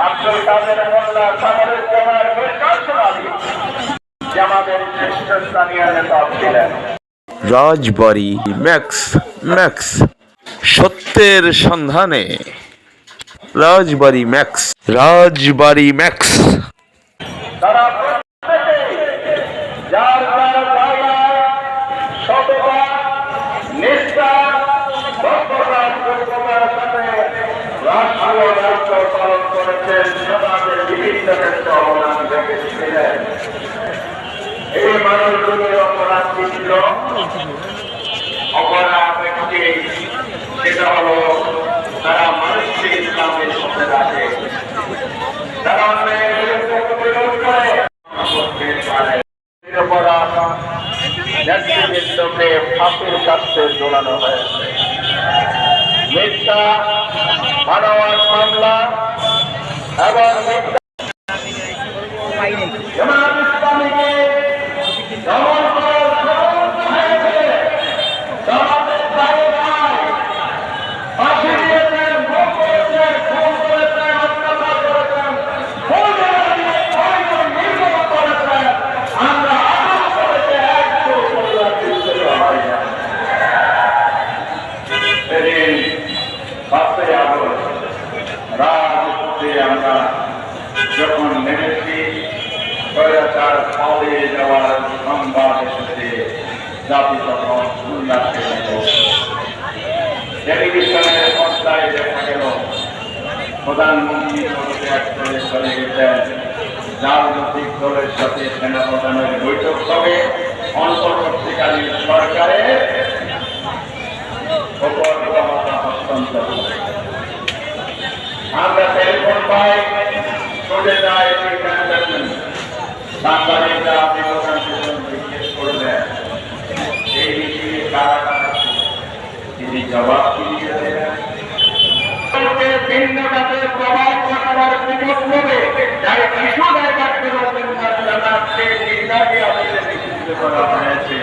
আব্দুল কাদের মোল্লা সামরুজ্জামান মির্কাসওয়ালী জামাতের শীর্ষস্থানীয় নেতা ছিলেন। রাজবাড়ী ম্যাক্স ম্যাক্স সত্যের সন্ধানে রাজবাড়ী ম্যাক্স রাজবাড়ী ম্যাক্স। তারা প্রত্যেকেই যার যার জায়গায় সততা, নিষ্ঠা, দক্ষতা, যোগ্যতার সাথে রাষ্ট্রীয় দায়িত্ব পালন করেছেন, সমাজের বিভিন্ন ক্ষেত্রে অবদান রেখেছিলেন। এই মানুষগুলির অপরাধ কি ছিল? অপরাধ একটি, সেটা হলো তারা মানুষকে ইসলামের সাথে রাখে, তারা অন্যায়ের বিরুদ্ধে প্রতিরোধ করে। নেতৃবৃন্দকে ফাঁসির কাছে ঝোলানো হয়েছে। মিথ্যা মানবাধিকার মামলা এবং জামাত ইসলামীকে দমন করার ষড়যন্ত্র হয়েছে। জামাতের জায়গায় ফাঁসি দিয়েছেন, ভোগ করেছেন, খুন করেছেন, অত্যাচার করেছেন, নির্মম করেছেন। আমরা আশা করেছি একটু পরিবর্তিত হয় না। সেদিন 5ই আগস্ট রাজপথে আমরা যখন নেমেছি, স্বৈরাচার পালিয়ে যাওয়ার সংবাদ এসেছে, জাতি তখন উল্লাসে টেলিভিশনের পর্দায় দেখা গেল প্রধানমন্ত্রী পদত্যাগ করে চলে গেছেন। রাজনৈতিক দলের সাথে সেনাপ্রধানের বৈঠক হবে, অন্তর্বর্তীকালীন সরকারের উপর ক্ষমতা হস্তান্তর হবে। আমরা টেলিফোন পাই, চলে যায় সাংবাদিকরা, আপনি প্রধানমন্ত্রী জিজ্ঞেস করলেন এই মিছিলে কারা কারা ছিল, তিনি জবাব দিয়েছেন ভিন্ন জাতের প্রভাব ঘটাবার সুযোগ নেবে, যার কিছু দায়িত্ব জানাচ্ছে নির্বাহী আদেশে নিষিদ্ধ করা হয়েছে,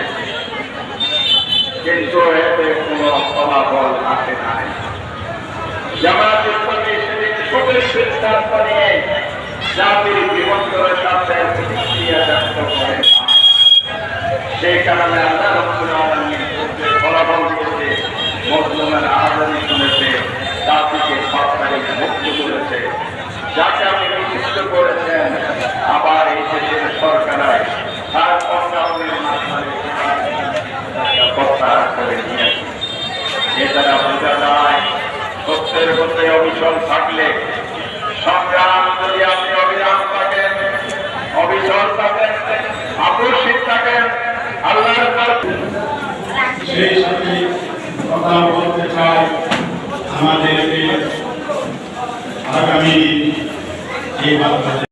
কিন্তু এতে কোনো ফলাফল আসে নাই। জামাত ইসলামী সেদিন সঠিক সিদ্ধান্ত নিয়ে জাতির বিবর্তনের সাথে প্রতিক্রিয়া ব্যক্ত করে। সেই কারণে আল্লাহ রাব্বুল আলামিন ফলাফল দিয়েছে, মুসলমান আজাদি শুনেছে, জাতিকে 7 তারিখ মুক্ত করেছে। যাকে আপনি নিষিদ্ধ করেছেন, আবার এই দেশের সরকার তার প্রস্তাবের মাধ্যমে প্রত্যাহার করে নিয়েছে। এছাড়া বোঝা যায় সত্যের পথে অবিচল থাকলে, সংগ্রাম যদি আপনি অবিরাম থাকেন, অবিচল থাকেন, আকর্ষিত থাকেন আল্লাহর সেই সাথে কথা বলতে চাই আমাদেরকে আগামী যে বার্তা